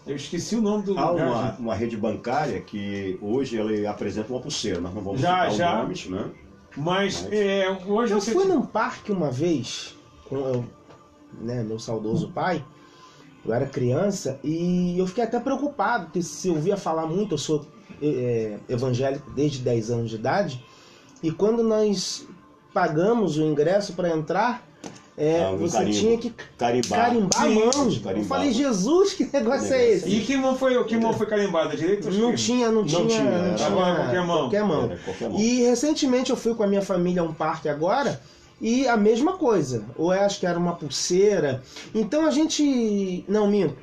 S2: Eu esqueci o nome do lugar.
S3: Há uma rede bancária que hoje ela apresenta uma pulseira, nós não vamos
S2: Já.
S3: citar nomes, né?
S2: Mas hoje
S1: Eu
S2: você.
S1: fui num parque uma vez com meu saudoso pai. Eu era criança e eu fiquei até preocupado, porque se ouvia falar muito, eu sou evangélico desde 10 anos de idade, e quando nós pagamos o ingresso para entrar, você
S3: carimbo.
S1: tinha que carimbar a
S2: Sim,
S1: mão.
S3: carimbar.
S1: Eu falei, Jesus, que negócio é esse?
S2: E que mão foi carimbada? Direito ou
S1: Não
S2: esquerda?
S1: tinha.
S2: Agora qualquer mão.
S3: Era qualquer mão.
S1: E recentemente eu fui com a minha família a um parque agora, e a mesma coisa. Ou eu acho que era uma pulseira. Então a gente... Não, minto.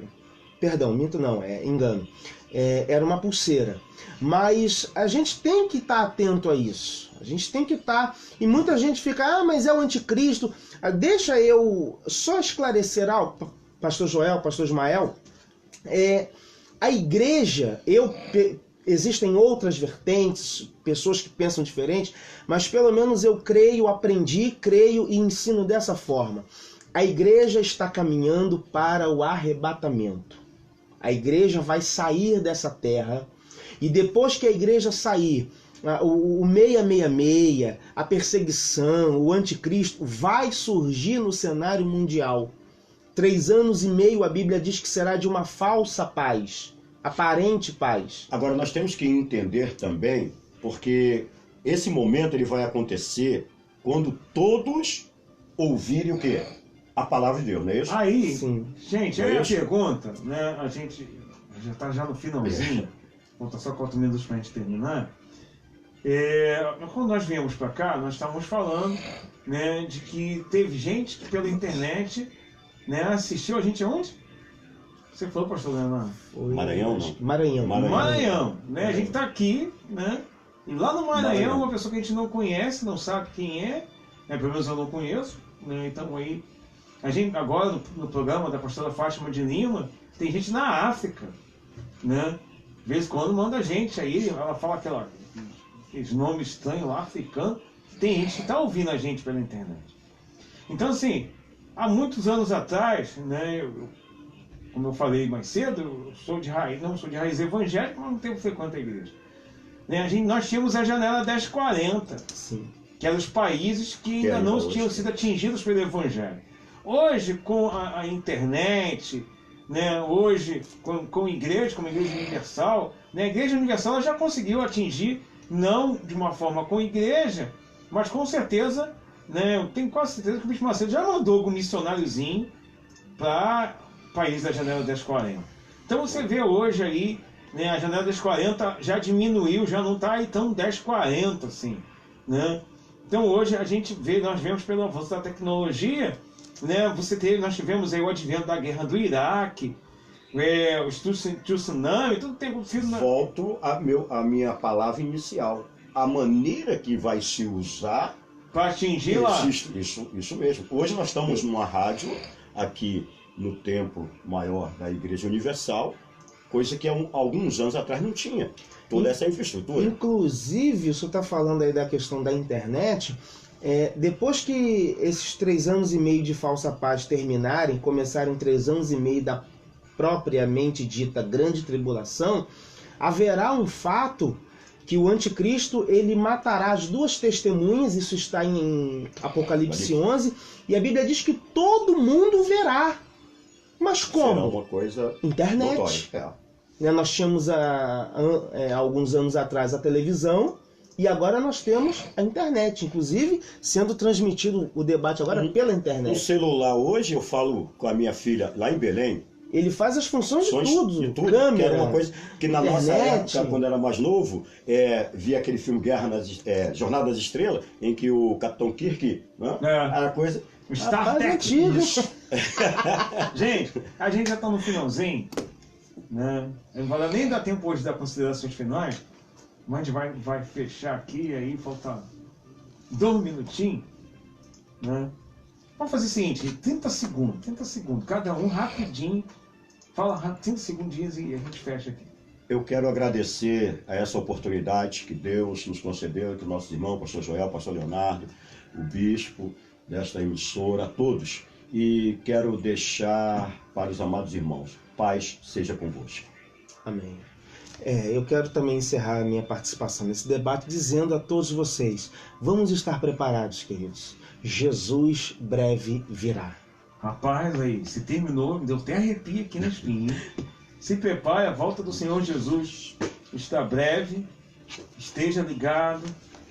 S1: Perdão, minto não, engano. Era uma pulseira. Mas a gente tem que estar atento a isso. A gente tem que estar... E muita gente fica, mas é o anticristo. Deixa eu só esclarecer algo, pastor Joel, pastor Ismael. A igreja, existem outras vertentes, pessoas que pensam diferente, mas pelo menos eu aprendi e ensino dessa forma. A igreja está caminhando para o arrebatamento. A igreja vai sair dessa terra, e depois que a igreja sair, o 666, a perseguição, o anticristo vai surgir no cenário mundial. 3 anos e meio a Bíblia diz que será de uma falsa paz, aparente paz.
S3: Agora nós temos que entender também, porque esse momento ele vai acontecer quando todos ouvirem o quê? A palavra de Deus, não é isso?
S2: Aí,
S1: Sim.
S2: gente, aí a pergunta, né? A gente já está já no finalzinho, falta só 4 minutos para a gente terminar. Quando nós viemos para cá, nós estávamos falando, né, de que teve gente que pela internet, né, assistiu a gente aonde? Você falou, pastor Leonardo?
S3: Maranhão, não?
S2: Maranhão, né? A gente está aqui, né? E lá no Maranhão, uma pessoa que a gente não conhece, não sabe quem é, né? Pelo menos eu não conheço, né? Então aí, a gente agora no programa da pastora Fátima de Lima, tem gente na África, né? De vez em quando manda gente aí, ela fala aqueles nomes estranhos lá, africanos. Tem gente que está ouvindo a gente pela internet. Então, assim, há muitos anos atrás, né? Como eu falei mais cedo, eu sou de raiz, não sou de raiz evangélica, mas não tenho frequento a igreja. Né? Nós tínhamos a janela 1040,
S1: Sim.
S2: que eram os países que ainda não tinham sido atingidos pelo evangelho. Hoje, com a internet, né? Hoje, com a igreja, como a Igreja Universal, né? A Igreja Universal ela já conseguiu atingir, não de uma forma com a igreja, mas com certeza, né? Eu tenho quase certeza que o Bispo Macedo já mandou algum missionáriozinho para país da janela 1040. Então você vê hoje aí, né, a janela 1040 já diminuiu, já não está aí tão 1040 assim, né? Então hoje a gente vê, nós vemos pelo avanço da tecnologia, né, nós tivemos aí o advento da guerra do Iraque, o tsunami, tudo tem sido...
S3: Volto à minha palavra inicial. A maneira que vai se usar
S2: para atingir lá.
S3: Isso mesmo. Hoje nós estamos numa rádio aqui no templo maior da Igreja Universal, coisa que há alguns anos atrás não tinha, toda essa infraestrutura.
S1: Inclusive, o senhor está falando aí da questão da internet, depois que esses 3 anos e meio de falsa paz terminarem, começarem 3 anos e meio da propriamente dita grande tribulação, haverá um fato que o anticristo ele matará as 2 testemunhas, isso está em Apocalipse 11, e a Bíblia diz que todo mundo verá. Mas como?
S3: Será uma coisa
S1: internet.
S3: notória.
S1: Nós tínhamos alguns anos atrás a televisão e agora nós temos a internet, inclusive sendo transmitido o debate agora pela internet.
S3: O celular hoje, eu falo com a minha filha lá em Belém,
S1: ele faz as funções de tudo.
S3: Câmera, que era uma coisa que na nossa época, quando era mais novo, via aquele filme Jornada das Estrelas, em que o Capitão Kirk, né, era coisa...
S2: Star Trek.
S1: Antigo.
S2: Gente, a gente já está no finalzinho, né? Não vai nem dar tempo hoje das considerações finais, mas a gente vai fechar aqui, aí falta 2 minutinhos, né? Vamos fazer o seguinte, 30 segundos, cada um rapidinho, Fala rápido, 5 segundinhos e a gente fecha aqui.
S3: Eu quero agradecer a essa oportunidade que Deus nos concedeu, que o nosso irmão, pastor Joel, pastor Leonardo, o bispo desta emissora, a todos. E quero deixar para os amados irmãos, paz seja convosco.
S1: Amém. Eu quero também encerrar a minha participação nesse debate dizendo a todos vocês, vamos estar preparados, queridos. Jesus breve virá.
S2: Rapaz, aí, se terminou, me deu até arrepio aqui na espinha. Se prepare, a volta do Senhor Jesus está breve, esteja ligado,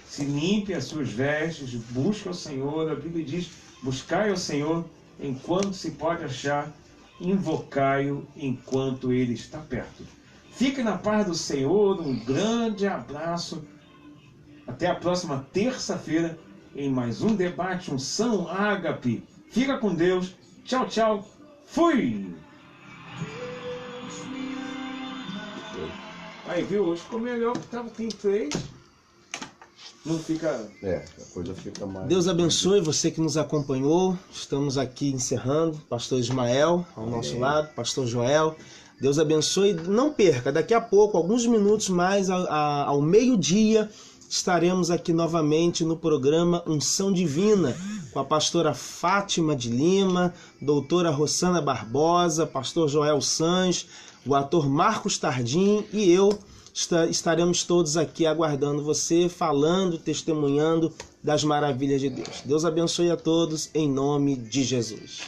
S2: se limpe as suas vestes, busque ao Senhor. A Bíblia diz, buscai ao Senhor enquanto se pode achar, invocai-o enquanto Ele está perto. Fique na paz do Senhor, um grande abraço. Até a próxima terça-feira em mais um debate, Unção Ágape. Fica com Deus. Tchau, tchau. Fui! Aí, viu? Hoje ficou melhor porque tem 3. Não fica...
S3: A coisa fica mais...
S1: Deus abençoe você que nos acompanhou. Estamos aqui encerrando. Pastor Ismael ao nosso lado, Pastor Joel. Deus abençoe. Não perca, daqui a pouco, alguns minutos mais, ao meio-dia, estaremos aqui novamente no programa Unção Divina, com a pastora Fátima de Lima, doutora Rossana Barbosa, pastor Joel Sanz, o ator Marcos Tardim e eu. Estaremos todos aqui aguardando você, falando, testemunhando das maravilhas de Deus. Deus abençoe a todos, em nome de Jesus.